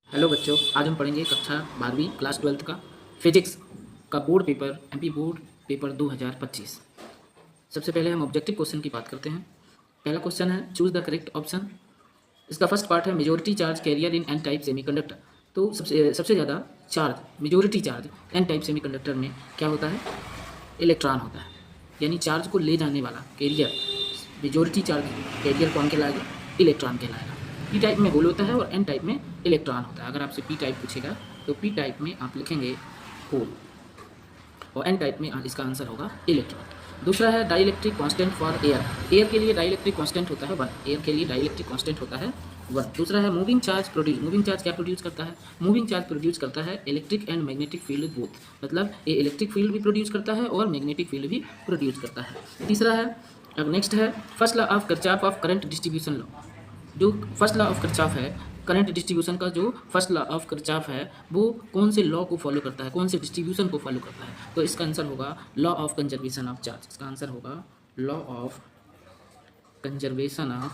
Hello बच्चों, आज हम पढ़ेंगे कक्षा 12वीं क्लास 12th का फिजिक्स का board paper MP board paper 2025। सबसे पहले हम ऑब्जेक्टिव क्वेश्चन की बात करते हैं। पहला क्वेश्चन है चूज द करेक्ट ऑप्शन। इसका फर्स्ट पार्ट है majority charge carrier in N type semiconductor. तो सबसे ज़्यादा charge majority charge N type semiconductor में क्या होता है? इलेक्ट्रॉन होता है। यानी चार्ज को ले जाने वाला कैरियर, मेजोरिटी चार्ज कैरियर कौन कहलाएगा? इलेक्ट्रॉन कहलाएगा। पी टाइप में होल होता है और एन टाइप में इलेक्ट्रॉन होता है। अगर आपसे पी टाइप पूछेगा तो पी टाइप में आप लिखेंगे होल और एन टाइप में इसका आंसर होगा इलेक्ट्रॉन। दूसरा है dielectric constant for air. Air के लिए डाइलेक्ट्रिक कांस्टेंट होता है 1। एयर के लिए डाइलेक्ट्रिक कांस्टेंट होता है 1। दूसरा है moving charge produce. Moving charge क्या प्रोड्यूस करता है? मूविंग चार्ज प्रोड्यूस करता है electric and magnetic field both. मतलब ये इलेक्ट्रिक फील्ड भी प्रोड्यूस करता है और मैग्नेटिक फील्ड भी प्रोड्यूस करता है। तीसरा है, अब नेक्स्ट है first law of Kirchhoff of current distribution law. जो फर्स्ट लॉ ऑफ किरचॉफ है करंट डिस्ट्रीब्यूशन का, जो फर्स्ट लॉ ऑफ किरचॉफ है वो कौन से लॉ को फॉलो करता है, कौन से डिस्ट्रीब्यूशन को फॉलो करता है? तो इसका आंसर होगा law of conservation of charge. इसका आंसर होगा law of conservation of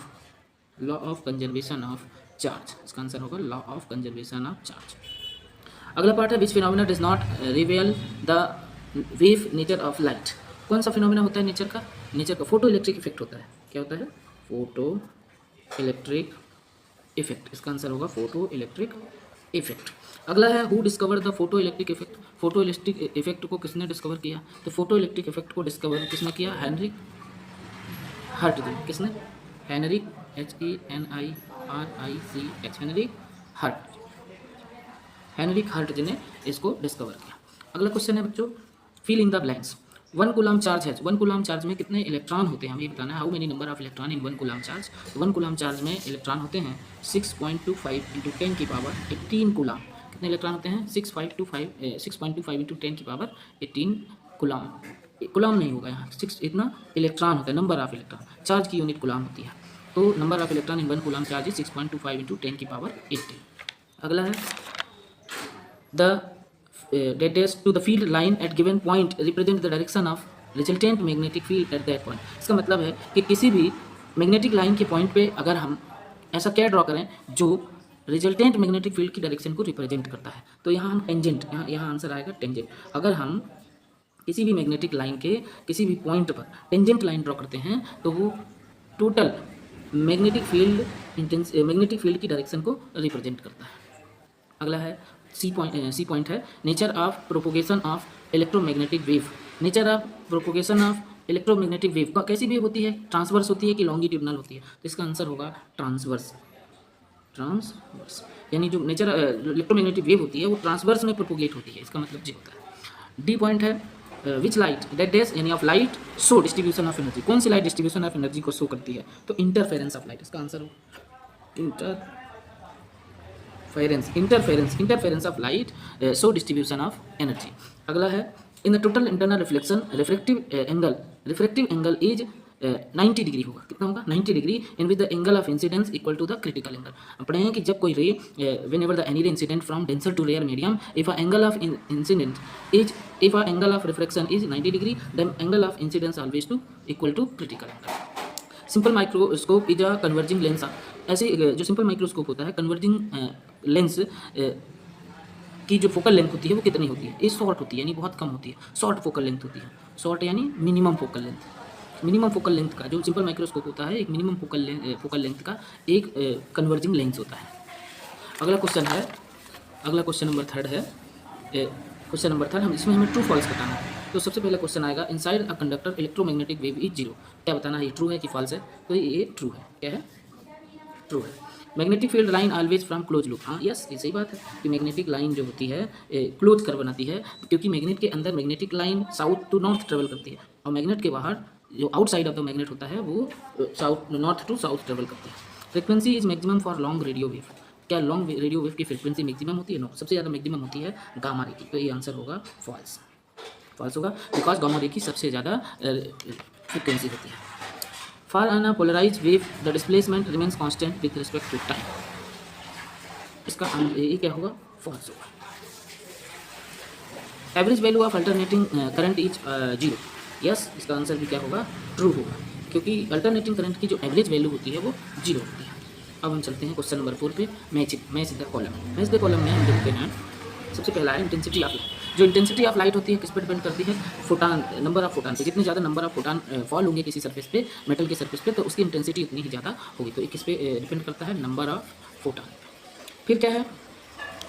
charge. इसका आंसर होगा law of conservation of charge. अगला पार्ट है which phenomena does not reveal the wave nature of light. कौन सा फिनोमिना होता है नेचर का? फोटो इलेक्ट्रिक इफेक्ट होता है। क्या होता है? Photo electric effect. इसका आंसर होगा फोटो इलेक्ट्रिक इफेक्ट। अगला है who discover the photo electric effect. Photo electric effect को किसने डिस्कवर किया? तो फोटो इलेक्ट्रिक इफेक्ट को डिस्कवर किसने किया? हेनरी हर्ट ने। किसने? Henry HENIRICH Henry Hertz. Henry Hertz ने इसको डिस्कवर किया। अगला क्वेश्चन है बच्चों fill in the blanks. 1 coulomb charge है। 1 कूलम चार्ज में कितने इलेक्ट्रॉन होते हैं हमें बताना है। How many number of electron in 1 coulomb charge. 1 coulomb charge में इलेक्ट्रॉन होते हैं 6.25 इंटू 10 की पावर 18 कूलम। कितने इलेक्ट्रॉन होते हैं? 6.25 इंटू 10 की पावर 18 कूलम। कूलम नहीं होगा यहाँ, 6 इतना इलेक्ट्रॉन होता है, नंबर ऑफ इलेक्ट्रॉन। चार्ज की यूनिट कूलम होती है, तो number of electron in 1 coulomb charge is 6.25 into 10 की पावर 18। अगला है the that is to the field line at given point represent the direction of resultant magnetic field at that point। इसका मतलब है कि किसी भी मैग्नेटिक लाइन के पॉइंट पे अगर हम ऐसा क्या ड्रॉ करें जो रिजल्टेंट मैग्नेटिक फील्ड की डायरेक्शन को रिप्रेजेंट करता है, तो यहाँ हम टेंजेंट, यहाँ आंसर आएगा टेंजेंट। अगर हम किसी भी मैग्नेटिक लाइन के किसी भी पॉइंट पर टेंजेंट लाइन ड्रॉ करते हैं तो वो टोटल मैग्नेटिक फील्ड की डायरेक्शन को रिप्रेजेंट करता है। अगला है सी पॉइंट है nature of propagation of electromagnetic wave. Nature of propagation of electromagnetic wave कैसी वेव होती है? ट्रांसवर्स होती है कि लॉन्गिट्यूडनल होती है? तो इसका आंसर होगा ट्रांसवर्स। यानी जो नेचर इलेक्ट्रोमैग्नेटिक वेव होती है वो ट्रांसवर्स में प्रोपोगेट होती है। इसका मतलब ये होता है। डी पॉइंट है विच लाइट दैट डेज यानी of light show distribution of energy. कौन सी लाइट डिस्ट्रीब्यूशन ऑफ एनर्जी को शो करती है? तो इंटरफेरेंस ऑफ लाइट। इसका आंसर होगा interference of light show distribution of energy. अगला है in the total internal reflection refractive angle is 90 degree होगा। कितना होगा? 90 degree in with the angle of incidence equal to the critical angle. हम पढ़े हैं कि जब कोई ray whenever the any ray incident from denser to rare medium if a angle of incident is if a angle of reflection is 90 degree then angle of incidence always to equal to critical angle. Simple microscope is a converging lens. ऐसे जो simple microscope होता है converging lens की जो focal length होती है वो कितनी होती है? ये शॉर्ट होती है यानी बहुत कम होती है। शॉर्ट फोकल लेंथ होती है। शॉर्ट यानी minimum focal length. Minimum focal length का जो सिंपल माइक्रोस्कोप होता है एक मिनिमम फोकल लेंथ का एक कन्वर्जिंग लेंस होता है। अगला क्वेश्चन नंबर थर्ड है। क्वेश्चन नंबर थर्ड इसमें हमें ट्रू फॉल्स बताना है। तो सबसे पहला क्वेश्चन आएगा inside a conductor electromagnetic wave is zero. क्या बताना है? ये ट्रू है कि फॉल्स है? तो ये ट्रू है। क्या है? ट्रू है। Magnetic field line always from close loop. हाँ यस, ये सही बात है कि मैग्नेटिक लाइन जो होती है क्लोज कर बनाती है, क्योंकि मैग्नेट के अंदर magnetic line south to north travel करती है और मैग्नेट के बाहर जो आउटसाइड ऑफ द मैग्नेट होता है वो नॉर्थ टू साउथ ट्रेवल करती है। Frequency is maximum for long radio wave. क्या लॉन्ग रेडियो वेव की फ्रिक्वेंसी मैक्सिमम होती है? नो, सबसे ज़्यादा मैक्सिमम होती है गामा रे की। तो ये आंसर होगा फॉल्स। फॉल्स होगा बिकॉज गामा रे की सबसे ज़्यादा फ्रिक्वेंसी होती है। For an polarized wave, the displacement remains constant with respect to time। इसका ये क्या होगा? False होगा। Average value of alternating current is 0। Yes, इसका आंसर भी क्या होगा? True होगा, क्योंकि अल्टरनेटिंग करंट की जो एवरेज वैल्यू होती है वो 0 होती है। अब हम चलते हैं क्वेश्चन नंबर 4 पे, match the column. Match the column में हम देखते हैं सबसे पहला है इंटेंसिटी ऑफ लाइट। जो इंटेंसिटी ऑफ लाइट होती है किस पर डिपेंड करती है, फोटान, नंबर ऑफ फोटान पे। जितने ज़्यादा नंबर ऑफ फोटान फॉल होंगे किसी सरफेस पे, मेटल के सरफेस पे, तो उसकी इंटेंसिटी उतनी ही ज़्यादा होगी। तो ये किस पे डिपेंड करता है, नंबर ऑफ फोटान। फिर क्या है,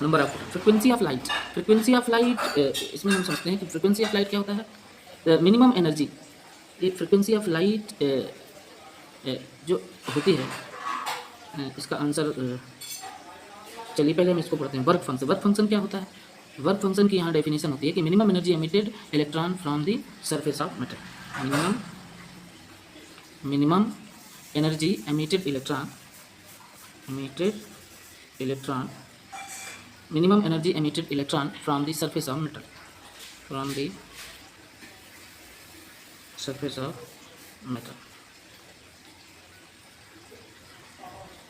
number of photon. Frequency of light, frequency of light, इसमें हम समझते हैं कि फ्रिक्वेंसी ऑफ लाइट क्या होता है, मिनिमम एनर्जी। ये फ्रिक्वेंसी ऑफ लाइट जो होती है, इसका आंसर, चलिए पहले हम इसको पढ़ते हैं। वर्क फंक्शन, वर्क फंक्शन क्या होता है, वर्क फंक्शन की यहाँ डेफिनेशन होती है कि minimum energy emitted electron from the surface of matter. Minimum energy emitted electron, minimum energy emitted electron from the surface of matter, from the surface of matter।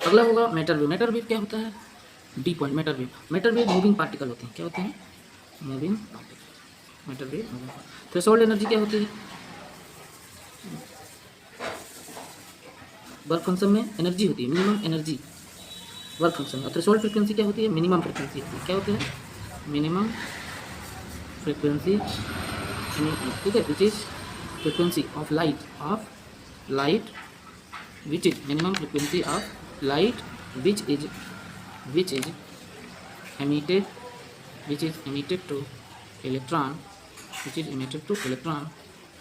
अगला होगा मैटर वेव। मैटर वेव क्या होता है, D point. Matter wave, matter wave moving particle होते हैं। क्या होते हैं, moving particle. Matter wave moving particle. Threshold energy क्या होती है, वर्क फंक्शन में एनर्जी होती है, मिनिमम एनर्जी वर्क फंक्शन। और थ्रेशोल्ड फ्रीक्वेंसी क्या होती है, मिनिमम फ्रीक्वेंसी होती है। क्या होती है, मिनिमम फ्रीक्वेंसी, ठीक है, which is frequency of light, which is minimum frequency of light which is emitted to electron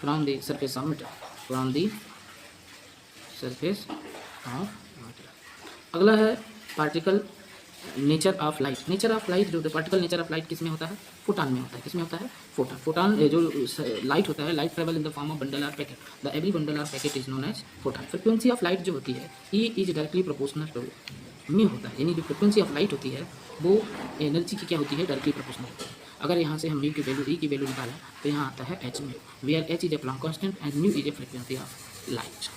from the surface of matter, अगला है particle nature of light. Nature of light जो पार्टिकल नेचर ऑफ लाइट किस में होता है, photon में होता है। किस में होता है, फोटान। फोटान जो लाइट होता है, light travel in the form of bundle और पैकेट, द एवरी बंडल और packet is known as photon. Frequency of light जो होती है, E is directly proportional to में होता है, यानी जो फ्रिक्वेंसी ऑफ लाइट होती है वो एनर्जी की क्या होती है, डायरेक्टली प्रोपोर्शनल होती है। अगर यहाँ से हम म्यू की वैल्यू, ई की वैल्यू निकालें तो यहाँ आता है एच में, where H is a Planck constant and mu is a frequency of light.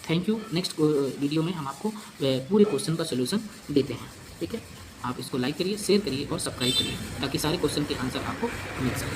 Thank you. Next video में हम आपको पूरे क्वेश्चन का सोल्यूशन देते हैं, ठीक है। आप इसको लाइक करिए, शेयर करिए और सब्सक्राइब करिए ताकि सारे क्वेश्चन के आंसर आपको मिल सके।